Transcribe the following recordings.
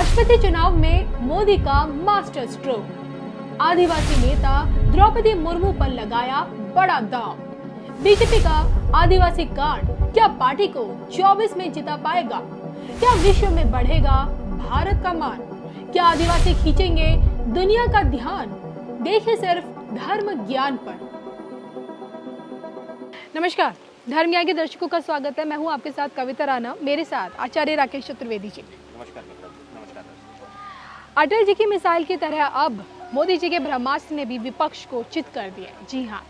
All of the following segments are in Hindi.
राष्ट्रपति चुनाव में मोदी का मास्टर स्ट्रोक। आदिवासी नेता द्रौपदी मुर्मू पर लगाया बड़ा दांव। बीजेपी का आदिवासी कांड क्या पार्टी को 24 में जिता पाएगा? क्या विश्व में बढ़ेगा भारत का मान? क्या आदिवासी खींचेंगे दुनिया का ध्यान? देखिए सिर्फ धर्म ज्ञान पर। नमस्कार, धर्म ज्ञान के दर्शकों का स्वागत है। मैं हूं आपके साथ कविता राणा, मेरे साथ आचार्य राकेश चतुर्वेदी जी। नमस्कार मित्र, नमस्कार। अटल जी की मिसाइल की तरह अब मोदी जी के ब्रह्मास्त्र ने भी विपक्ष को चित कर दिया। जी हाँ,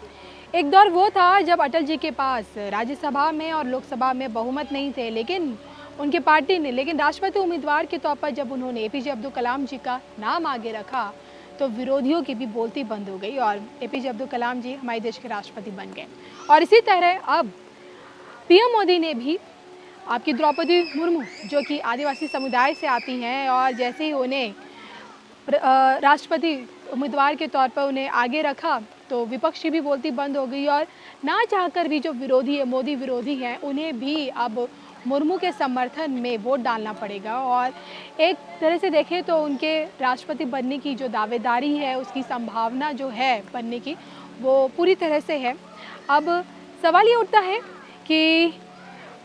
एक दौर वो था जब अटल जी के पास राज्यसभा में और लोकसभा में बहुमत नहीं थे, लेकिन उनकी पार्टी ने राष्ट्रपति उम्मीदवार के तौर पर जब उन्होंने एपीजे अब्दुल कलाम जी का नाम आगे रखा तो विरोधियों की भी बोलती बंद हो गई और एपीजे अब्दुल कलाम जी हमारे देश के राष्ट्रपति बन गए। और इसी तरह अब पीएम मोदी ने भी आपकी द्रौपदी मुर्मू, जो कि आदिवासी समुदाय से आती हैं, और जैसे ही उन्हें राष्ट्रपति उम्मीदवार के तौर पर उन्हें आगे रखा तो विपक्ष की भी बोलती बंद हो गई। और ना चाहकर भी जो विरोधी है, मोदी विरोधी हैं, उन्हें भी अब मुर्मू के समर्थन में वोट डालना पड़ेगा। और एक तरह से देखें तो उनके राष्ट्रपति बनने की जो दावेदारी है, उसकी संभावना जो है बनने की, वो पूरी तरह से है। अब सवाल ये उठता है कि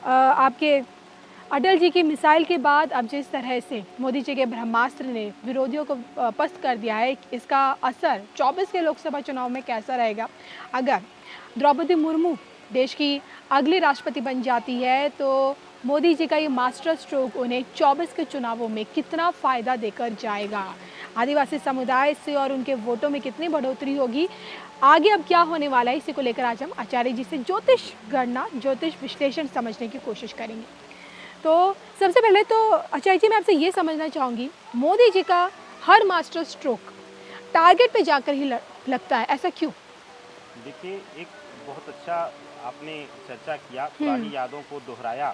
आपके अटल जी की मिसाइल के बाद अब जिस तरह से मोदी जी के ब्रह्मास्त्र ने विरोधियों को पस्त कर दिया है, इसका असर 24 के लोकसभा चुनाव में कैसा रहेगा? अगर द्रौपदी मुर्मू देश की अगली राष्ट्रपति बन जाती है तो मोदी जी का ये मास्टर स्ट्रोक उन्हें 24 के चुनावों में कितना फ़ायदा देकर जाएगा? आदिवासी समुदाय से और उनके वोटों में कितनी बढ़ोतरी होगी? आगे अब क्या होने वाला है, इसी को लेकर आज हम आचार्य जी से ज्योतिष गणना, ज्योतिष विश्लेषण समझने की कोशिश करेंगे। तो सबसे पहले तो आचार्य जी, मैं आपसे ये समझना चाहूँगी, मोदी जी का हर मास्टर स्ट्रोक टारगेट पे जाकर ही लगता है, ऐसा क्यों? देखिए, एक बहुत अच्छा आपने चर्चा किया, पुरानी यादों को दोहराया,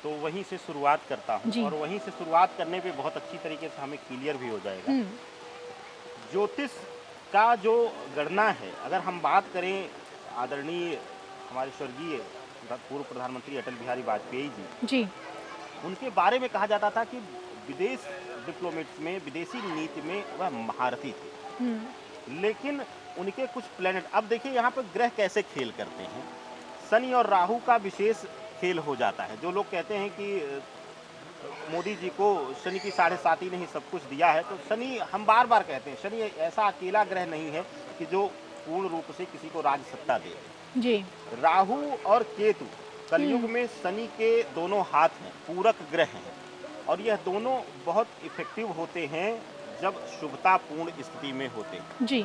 तो वहीं से शुरुआत करता हूँ और वहीं से शुरुआत करने पे बहुत अच्छी तरीके से हमें क्लियर भी हो जाएगा। ज्योतिष का जो गणना है, अगर हम बात करें आदरणीय हमारे स्वर्गीय पूर्व प्रधानमंत्री अटल बिहारी वाजपेयी जी, उनके बारे में कहा जाता था कि विदेश डिप्लोमेट्स में, विदेशी नीति में वह महारथी थे। लेकिन उनके कुछ प्लैनेट, अब देखिए यहाँ पर ग्रह कैसे खेल करते हैं। शनि और राहु का विशेष खेल हो जाता है। जो लोग कहते हैं कि मोदी जी को शनि की 7.5 ने ही सब कुछ दिया है, तो शनि, हम बार बार कहते हैं, शनि ऐसा अकेला ग्रह नहीं है कि जो पूर्ण रूप से किसी को राज सत्ता दे जी। राहु और केतु कलयुग में शनि के दोनों हाथ हैं, पूरक ग्रह हैं, और यह दोनों बहुत इफेक्टिव होते हैं जब शुभतापूर्ण स्थिति में होते हैं जी।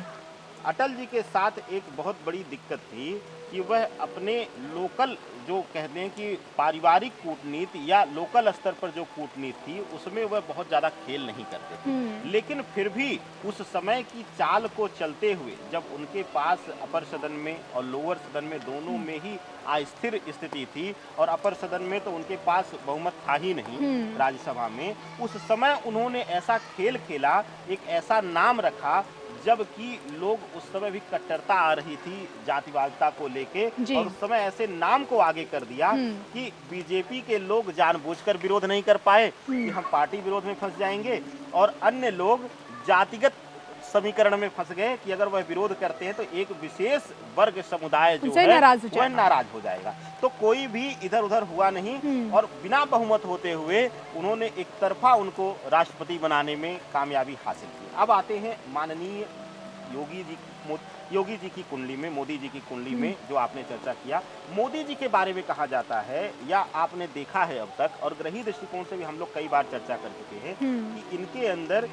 अटल जी के साथ एक बहुत बड़ी दिक्कत थी कि वह अपने लोकल, जो कहते हैं कि पारिवारिक कूटनीति या लोकल स्तर पर जो कूटनीति थी, उसमें वह बहुत ज़्यादा खेल नहीं करते थे। लेकिन फिर भी उस समय की चाल को चलते हुए, जब उनके पास अपर सदन में और लोअर सदन में दोनों में ही अस्थिर स्थिति थी, और अपर सदन में तो उनके पास बहुमत था ही नहीं राज्यसभा में, उस समय उन्होंने ऐसा खेल खेला, एक ऐसा नाम रखा, जबकि लोग उस समय भी कट्टरता आ रही थी जातिवादिता को लेके, और उस समय ऐसे नाम को आगे कर दिया कि बीजेपी के लोग जानबूझकर विरोध नहीं कर पाए कि हम पार्टी विरोध में फंस जाएंगे, और अन्य लोग जातिगत समीकरण में फंस गए कि अगर वह विरोध करते हैं तो एक विशेष वर्ग समुदाय जो है वह नाराज हो जाएगा। तो कोई भी इधर उधर हुआ नहीं, और बिना बहुमत होते हुए उन्होंने एक तरफा उनको राष्ट्रपति बनाने में कामयाबी हासिल की। अब आते हैं माननीय योगी जी की कुंडली में, मोदी जी की कुंडली में, जो आपने चर्चा किया। मोदी जी के बारे में कहा जाता है, या आपने देखा है अब तक, और ग्रही दृष्टिकोण से भी हम लोग कई बार चर्चा कर चुके हैं, कि इनके अंदर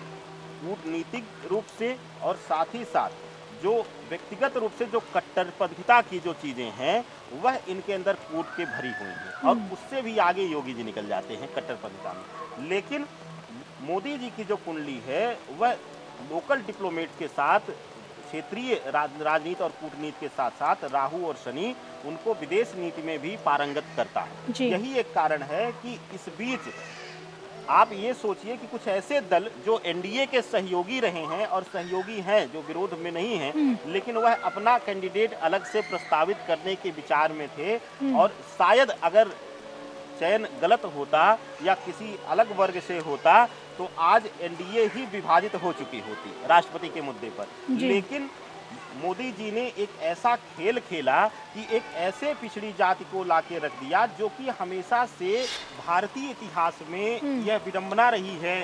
कूटनीतिक रूप से और साथ ही साथ जो व्यक्तिगत रूप से जो कट्टरपंथिता की जो चीजें हैं, वह इनके अंदर कूट के भरी हुई हैं, और उससे भी आगे योगी जी निकल जाते हैं कट्टरपंथिता में। लेकिन मोदी जी की जो कुंडली है, वह लोकल डिप्लोमेट के साथ, क्षेत्रीय राजनीति और कूटनीति के साथ साथ राहु और शनि उनको विदेश नीति में भी पारंगत करता है। यही एक कारण है कि इस बीच आप ये सोचिए कि कुछ ऐसे दल जो एनडीए के सहयोगी रहे हैं और सहयोगी हैं, जो विरोध में नहीं हैं, लेकिन वह अपना कैंडिडेट अलग से प्रस्तावित करने के विचार में थे, और शायद अगर चयन गलत होता या किसी अलग वर्ग से होता तो आज एनडीए ही विभाजित हो चुकी होती राष्ट्रपति के मुद्दे पर। लेकिन मोदी जी ने एक ऐसा खेल खेला कि एक ऐसे पिछड़ी जाति को लाके रख दिया जो कि हमेशा से भारतीय इतिहास में यह विडंबना रही है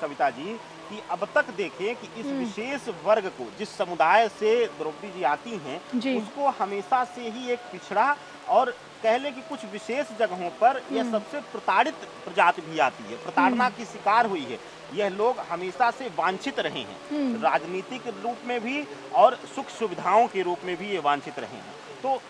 कविता जी, कि अब तक देखें कि इस विशेष वर्ग को, जिस समुदाय से द्रौपदी जी आती हैं, उसको हमेशा से ही एक पिछड़ा और कह लें कि कुछ विशेष जगहों पर यह सबसे प्रताड़ित प्रजाति भी आती है, प्रताड़ना की शिकार हुई है। यह लोग हमेशा से वांछित रहे हैं, राजनीतिक रूप में भी और सुख सुविधाओं के रूप में भी ये वांछित रहे हैं। तो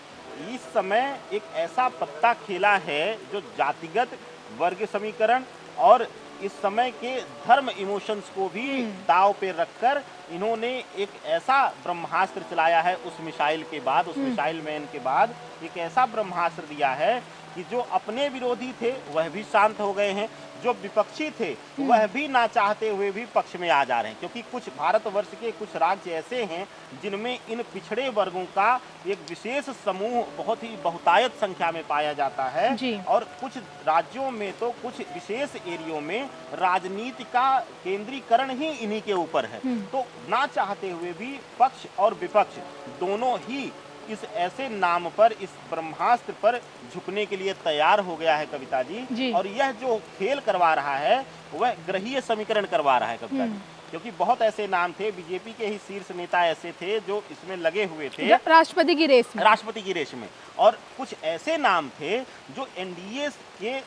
इस समय एक ऐसा पत्ता खेला है जो जातिगत वर्ग समीकरण और इस समय के धर्म इमोशंस को भी दाव पे रखकर इन्होंने एक ऐसा ब्रह्मास्त्र चलाया है उस मिसाइल के बाद, उस मिसाइल मैन के बाद एक ऐसा ब्रह्मास्त्र दिया है कि जो अपने विरोधी थे वह भी शांत हो गए हैं, जो विपक्षी थे वह भी ना चाहते हुए भी पक्ष में आ जा रहे हैं। क्योंकि कुछ भारतवर्ष के कुछ राज्य ऐसे हैं जिनमें इन पिछड़े वर्गों का एक विशेष समूह बहुत ही बहुतायत संख्या में पाया जाता है और कुछ राज्यों में तो कुछ विशेष एरियो में राजनीति का केंद्रीकरण ही इन्हीं के ऊपर है। तो ना चाहते हुए भी पक्ष और विपक्ष दोनों ही इस ऐसे नाम पर, इस ब्रह्मास्त्र पर झुकने के लिए तैयार हो गया है कविता जी। और यह जो खेल करवा रहा है वह ग्रहीय समीकरण करवा रहा है कविता जी, क्योंकि बहुत ऐसे नाम थे, बीजेपी के ही शीर्ष नेता ऐसे थे जो इसमें लगे हुए थे राष्ट्रपति की रेस में, और कुछ ऐसे नाम थे जो एनडीए के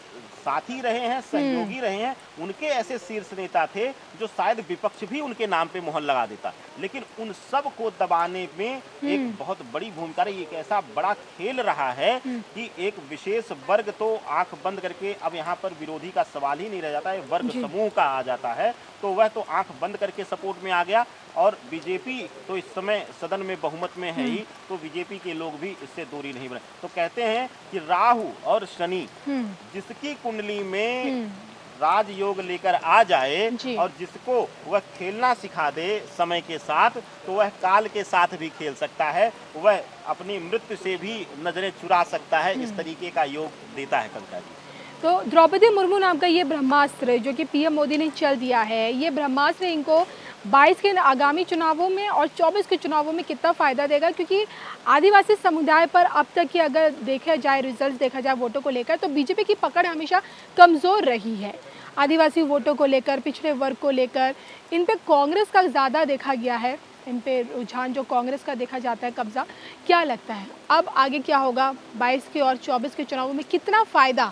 साथी रहे हैं, सहयोगी रहे हैं, उनके ऐसे शीर्ष नेता थे जो शायद विपक्ष भी उनके नाम पे मोहर लगा देता। लेकिन उन सब को दबाने में एक बहुत बड़ी भूमिका रही। एक ऐसा बड़ा खेल रहा है कि एक विशेष वर्ग तो आंख बंद करके, अब यहाँ पर विरोधी का सवाल ही नहीं रह जाता है, वर्ग समूह का आ जाता है, तो वह तो आंख बंद करके सपोर्ट में आ गया। और बीजेपी तो इस समय सदन में बहुमत में है ही, तो बीजेपी के लोग भी इससे दूरी नहीं बने। तो कहते हैं कि राहु और शनि जिसकी कुंडली में राजयोग लेकर आ जाए और जिसको वह खेलना सिखा दे समय के साथ, तो वह काल के साथ भी खेल सकता है, वह अपनी मृत्यु से भी नजरें चुरा सकता है। इस तरीके का योग देता है कविता जी। तो द्रौपदी मुर्मू नाम का ये ब्रह्मास्त्र जो कि पीएम मोदी ने चल दिया है, ये ब्रह्मास्त्र इनको 22 के आगामी चुनावों में और 24 के चुनावों में कितना फ़ायदा देगा? क्योंकि आदिवासी समुदाय पर अब तक की अगर देखा जाए, रिजल्ट देखा जाए वोटों को लेकर, तो बीजेपी की पकड़ हमेशा कमज़ोर रही है। आदिवासी वोटों को लेकर, पिछड़े वर्ग को लेकर, इन पे कांग्रेस का ज़्यादा देखा गया है, इन पे रुझान जो कांग्रेस का देखा जाता है, कब्जा। क्या लगता है अब आगे क्या होगा? 22 के और 24 के चुनावों में कितना फ़ायदा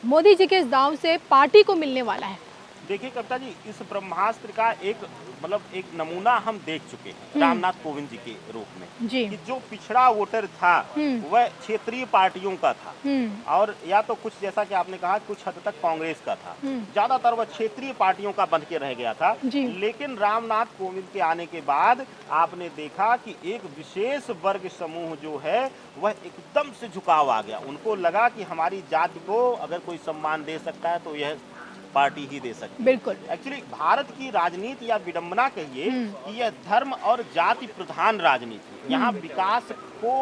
मोदी जी के इस दांव से पार्टी को मिलने वाला है? देखिए कविता जी, इस ब्रह्मास्त्र का एक एक नमूना हम देख चुके हैं रामनाथ कोविंद जी के रूप में कि जो पिछड़ा वोटर था वह क्षेत्रीय पार्टियों का था, और या तो कुछ जैसा कि आपने कहा कुछ हद तक कांग्रेस का था, ज्यादातर वह क्षेत्रीय पार्टियों का बन के रह गया था। लेकिन रामनाथ कोविंद के आने के बाद आपने देखा कि एक विशेष वर्ग समूह जो है वह एकदम से झुकाव आ गया। उनको लगा कि हमारी जाति को अगर कोई सम्मान दे सकता है तो यह पार्टी ही दे सकती है। बिल्कुल। एक्चुअली भारत की राजनीति या विडंबना कहिए कि यह धर्म और जाति प्रधान राजनीति, यहाँ विकास को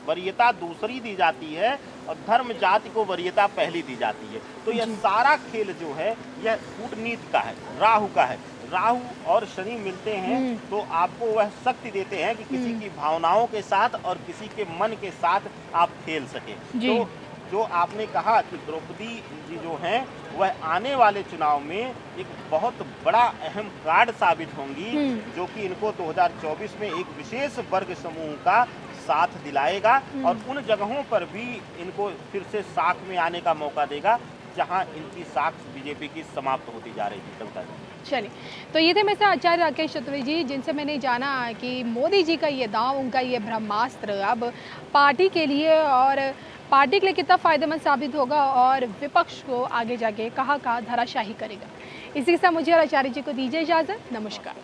वरीयता दूसरी दी जाती है और धर्म जाति को वरीयता पहली दी जाती है। तो यह सारा खेल जो है यह कूटनीति का है, राहु का है। राहु और शनि मिलते हैं तो आपको वह शक्ति देते हैं कि किसी की भावनाओं के साथ और किसी के मन के साथ आप खेल सके। तो जो आपने कहा कि द्रौपदी जी जो हैं वह आने वाले चुनाव में एक बहुत बड़ा अहम कार्ड साबित होंगी, जो कि इनको 2024 में एक विशेष वर्ग समूह का साथ दिलाएगा और उन जगहों पर भी इनको फिर से साख में आने का मौका देगा जहां इनकी साख बीजेपी की समाप्त होती जा रही थी। कविता जी चलिए, तो ये थे मेरे से आचार्य राकेश चतुर्वेदी जी, जिनसे मैंने जाना कि मोदी जी का ये दांव, उनका ये ब्रह्मास्त्र अब पार्टी के लिए और पार्टी के लिए कितना फ़ायदेमंद साबित होगा और विपक्ष को आगे जाके कहाँ धराशाही करेगा। इसी के साथ मुझे और आचार्य जी को दीजिए इजाज़त। नमस्कार।